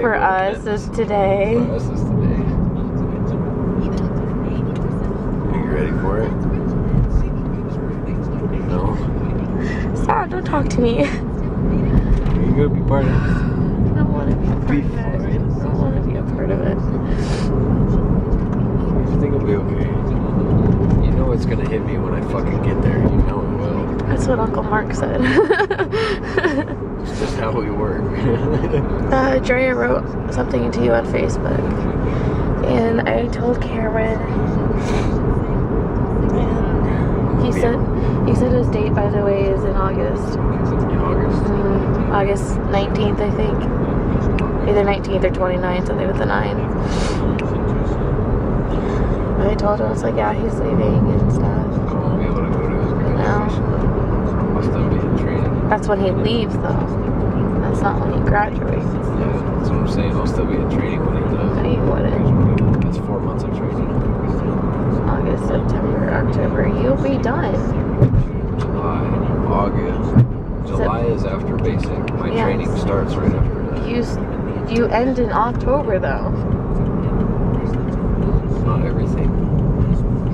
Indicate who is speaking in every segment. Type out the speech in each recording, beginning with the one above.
Speaker 1: For us is today.
Speaker 2: For us is today. Are you ready for it? No?
Speaker 1: Stop, don't talk to me.
Speaker 2: You're gonna be part of it.
Speaker 1: I don't want to be a part of it. I don't want to be a part of it.
Speaker 2: I think it'll be okay. You know it's gonna hit me when I fucking get there. You know it will.
Speaker 1: That's what Uncle Mark said.
Speaker 2: It's just how we work.
Speaker 1: Drea wrote something to you on Facebook, and I told Cameron, and he said his date, by the way, is in August.
Speaker 2: In August?
Speaker 1: August 19th, I think. Either 19th or 29th, something with the 9. But I told him, I was like, yeah, he's leaving and stuff.
Speaker 2: I won't be able to go to his graduation.
Speaker 1: No.
Speaker 2: I'll still be in training.
Speaker 1: That's when he leaves, though. That's not when he graduates.
Speaker 2: Yeah, that's what I'm saying. I'll still be in training when he does.
Speaker 1: No, you wouldn't.
Speaker 2: That's 4 months of training.
Speaker 1: August, September, October. You'll be done.
Speaker 2: July, August. July is after basic. My training starts right after that.
Speaker 1: You end in October, though.
Speaker 2: Not everything.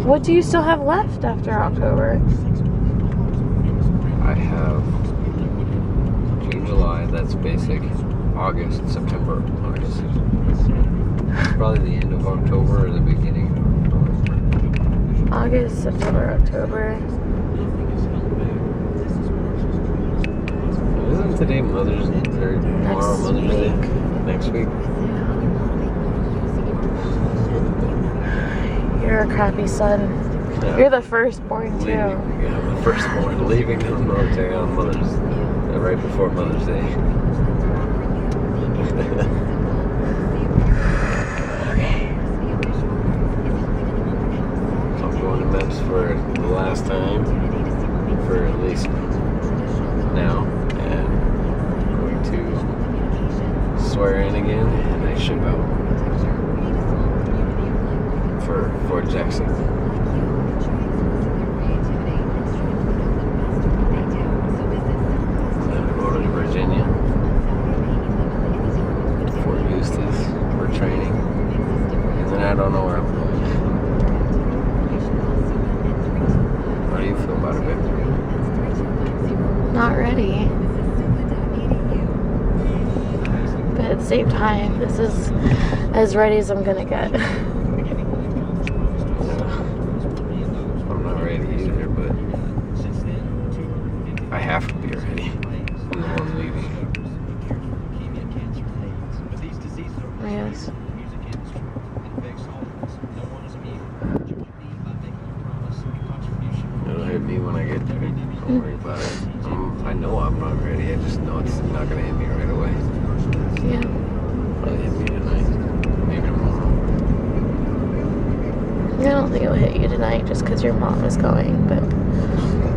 Speaker 1: What do you still have left after October?
Speaker 2: I have June, July, that's basic. August, September, August. Probably the end of October or the beginning of October.
Speaker 1: August, September, October.
Speaker 2: Isn't today Mother's Day? Or tomorrow Mother's Day? Next week?
Speaker 1: You're a crappy son.
Speaker 2: Yeah.
Speaker 1: You're the firstborn, too.
Speaker 2: Yeah, I'm the firstborn. Leaving the military on right before Mother's Day. So I'm going to MEPS for the last time, for at least now, and I'm going to swear in again, and I ship out for Fort Jackson. Then I go to Virginia, Fort Eustis for training, and then I don't know where I'm going. How do you feel about it, babe?
Speaker 1: Not ready. But at the same time, this is as ready as I'm gonna get.
Speaker 2: I'm not ready either, but I have to be ready. I'm the one leaving.
Speaker 1: Yes.
Speaker 2: It'll hit me when I get there. Don't worry about it. I know I'm not ready. I just know it's not going to hit me right away.
Speaker 1: Yeah.
Speaker 2: Probably hit me tonight. Maybe tomorrow.
Speaker 1: I don't think it'll hit you tonight just because your mom is going, but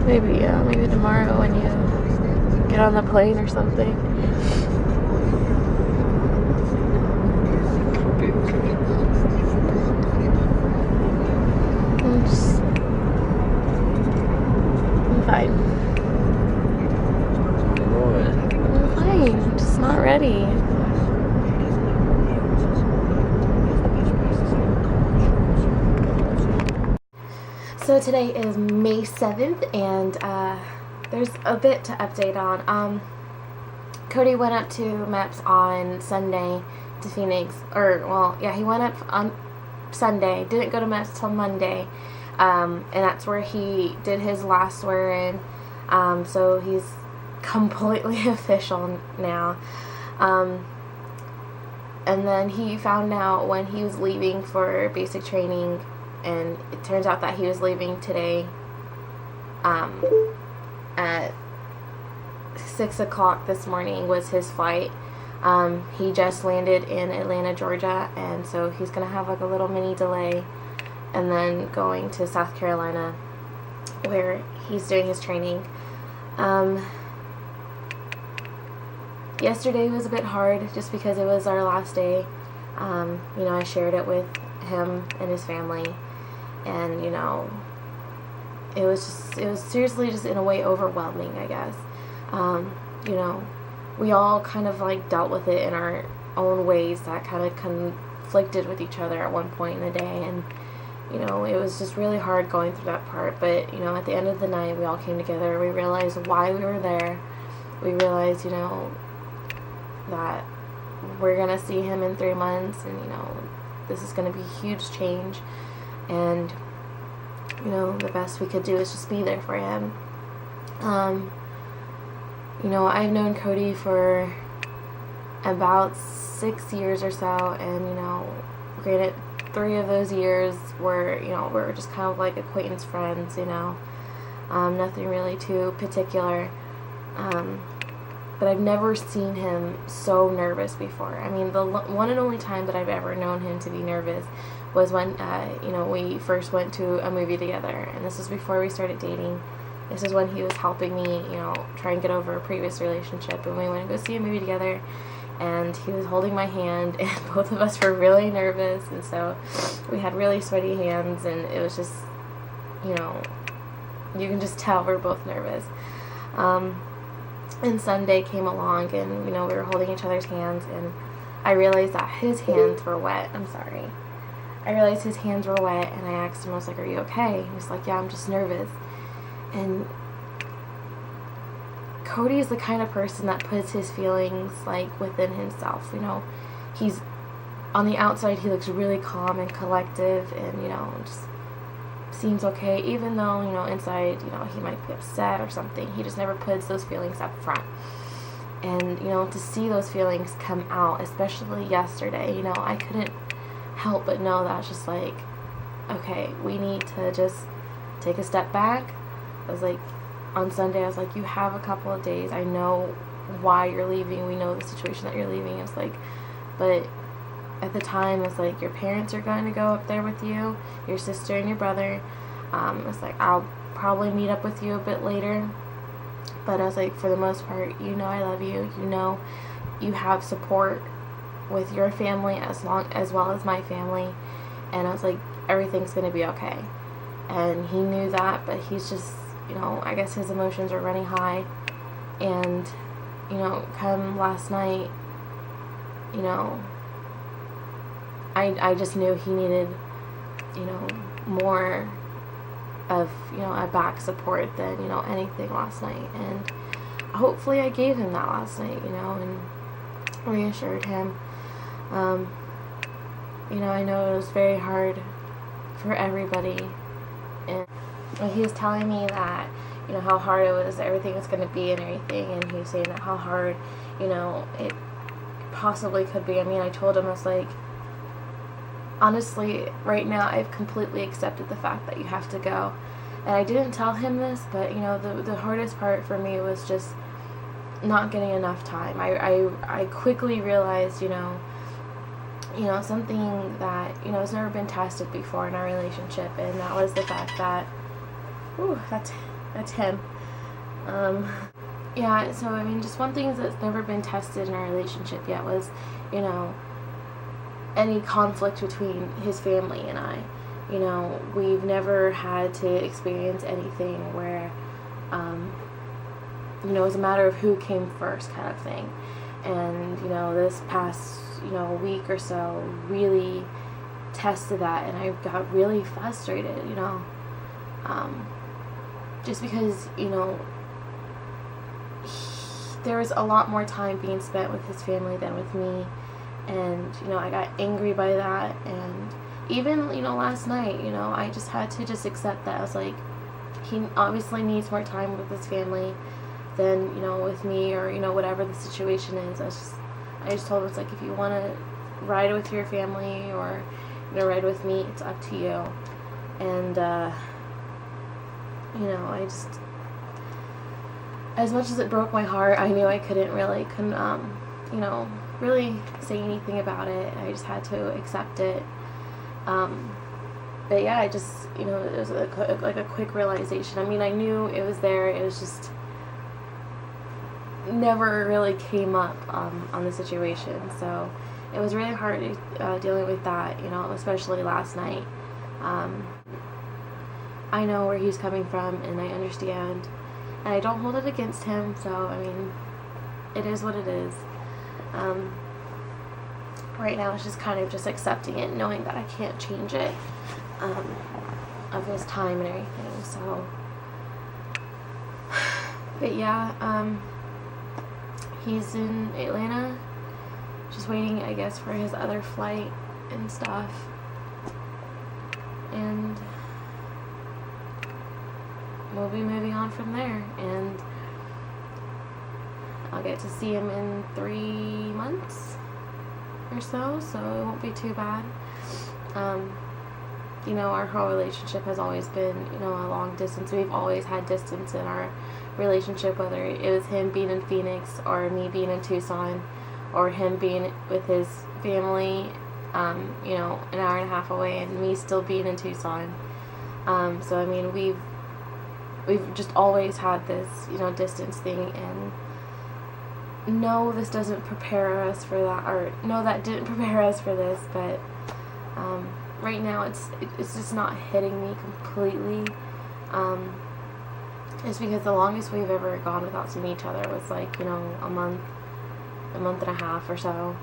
Speaker 1: maybe, yeah, maybe tomorrow when you get on the plane or something.
Speaker 2: Could be okay.
Speaker 1: I'm fine.
Speaker 2: What?
Speaker 1: I'm fine. I'm just not ready. So today is May 7th, and there's a bit to update on. Cody went up to MEPS on Sunday to Phoenix, he went up on Sunday, didn't go to MEPS till Monday, and that's where he did his last swear-in, so he's completely official now, and then he found out when he was leaving for basic training, and it turns out that he was leaving today at 6 o'clock this morning was his flight. He just landed in Atlanta, Georgia, and so he's going to have like a little mini delay and then going to South Carolina where he's doing his training. Yesterday was a bit hard just because it was our last day. I shared it with him and his family, and it was seriously just in a way overwhelming, I guess. we all kind of like dealt with it in our own ways that kind of conflicted with each other at one point in the day. And it was just really hard going through that part. But at the end of the night, we all came together. We realized why we were there. We realized that we're gonna see him in 3 months, and this is gonna be a huge change. And the best we could do is just be there for him. I've known Cody for about 6 years or so, and granted, 3 of those years were we're just kind of like acquaintance friends, nothing really too particular. But I've never seen him so nervous before. I mean, the one and only time that I've ever known him to be nervous was when we first went to a movie together, and this was before we started dating. This is when he was helping me, try and get over a previous relationship, and we went to go see a movie together, and he was holding my hand, and both of us were really nervous, and so we had really sweaty hands, and it was just, you can just tell we're both nervous. And Sunday came along, and, we were holding each other's hands, and I realized that his hands were wet. I realized his hands were wet, and I asked him, I was like, "Are you okay?" He was like, "Yeah, I'm just nervous." And Cody is the kind of person that puts his feelings, like, within himself. He's, on the outside, he looks really calm and collective, and, just seems okay, even though, inside, he might be upset or something. He just never puts those feelings up front. And, to see those feelings come out, especially yesterday, I couldn't help but know that it's just like, okay, we need to just take a step back. I was like, on Sunday, I was like, you have a couple of days. I know why you're leaving. We know the situation that you're leaving. It's like, but at the time, it's like, your parents are going to go up there with you, your sister and your brother. It's like, I'll probably meet up with you a bit later. But I was like, for the most part, I love you. You have support with your family as well as my family. And I was like, everything's going to be okay. And he knew that, but he's just, I guess his emotions are running high. And, come last night, I just knew he needed, more of, a back support than, anything last night. And hopefully I gave him that last night, and reassured him. I know it was very hard for everybody. And he was telling me that, how hard it was, everything was going to be and everything. And he was saying that how hard, it possibly could be. I mean, I told him, I was like, honestly, right now, I've completely accepted the fact that you have to go. And I didn't tell him this, but, the hardest part for me was just not getting enough time. I quickly realized, something that, has never been tested before in our relationship, and that was the fact that, that's him. Yeah, so, I mean, just one thing that's never been tested in our relationship yet was, any conflict between his family and I. We've never had to experience anything where, it was a matter of who came first kind of thing. And, this past, week or so really tested that, and I got really frustrated, just because, there was a lot more time being spent with his family than with me. And, I got angry by that. And even, last night, I just had to just accept that. I was like, he obviously needs more time with his family than, with me, or, whatever the situation is. I just told him, it's like, if you want to ride with your family or, ride with me, it's up to you. And, I just, as much as it broke my heart, I knew I couldn't really say anything about it. I just had to accept it. But yeah, I just, it was like a quick realization. I mean, I knew it was there. It was just never really came up on the situation. So it was really hard dealing with that, especially last night. I know where he's coming from, and I understand. And I don't hold it against him, so, I mean, it is what it is. Right now it's just kind of just accepting it, knowing that I can't change it, of his time and everything, so. But yeah, he's in Atlanta, just waiting, I guess, for his other flight and stuff, and we'll be moving on from there, and I'll get to see him in 3 months or so it won't be too bad. You know, our whole relationship has always been, you know, a long distance. We've always had distance in our relationship, whether it was him being in Phoenix or me being in Tucson, or him being with his family, you know, an hour and a half away, and me still being in Tucson. So I mean, we've just always had this, you know, distance thing, and no, this doesn't prepare us for that, or no, that didn't prepare us for this, but right now it's just not hitting me completely. It's because the longest we've ever gone without seeing each other was like, you know, a month and a half or so.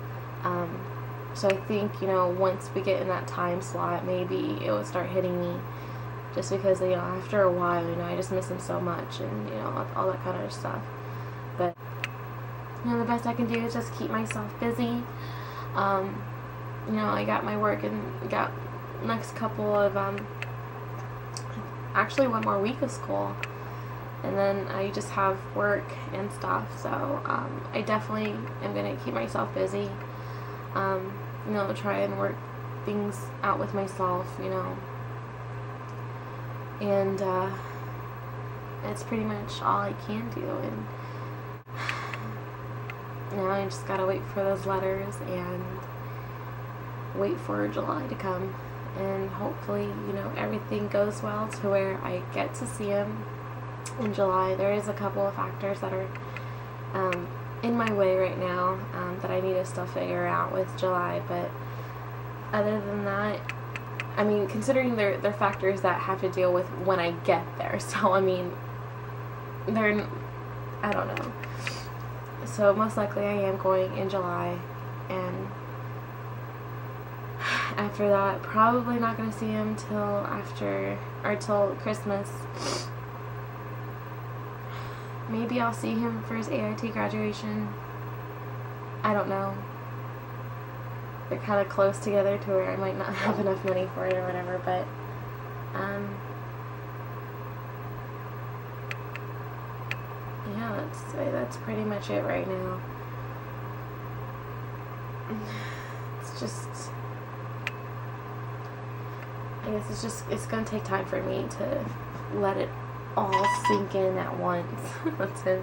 Speaker 1: So I think, you know, once we get in that time slot, maybe it would start hitting me, just because, you know, after a while, you know, I just miss him so much, and, you know, all that kind of stuff. But, you know, the best I can do is just keep myself busy. You know, I got my work and got next couple of, actually 1 more week of school, and then I just have work and stuff, so I definitely am going to keep myself busy, you know, try and work things out with myself, you know, and that's pretty much all I can do, and now I just gotta wait for those letters and wait for July to come, and hopefully, you know, everything goes well to where I get to see him in July. There is a couple of factors that are in my way right now, that I need to still figure out with July, but other than that, I mean, considering they're factors that have to deal with when I get there, so I mean, I don't know. So most likely I am going in July, and after that, probably not going to see him till Christmas. Maybe I'll see him for his AIT graduation. I don't know. They're kind of close together to where I might not have enough money for it or whatever, but yeah, that's pretty much it right now. It's just, I guess it's going to take time for me to let it all sink in at once. That's it.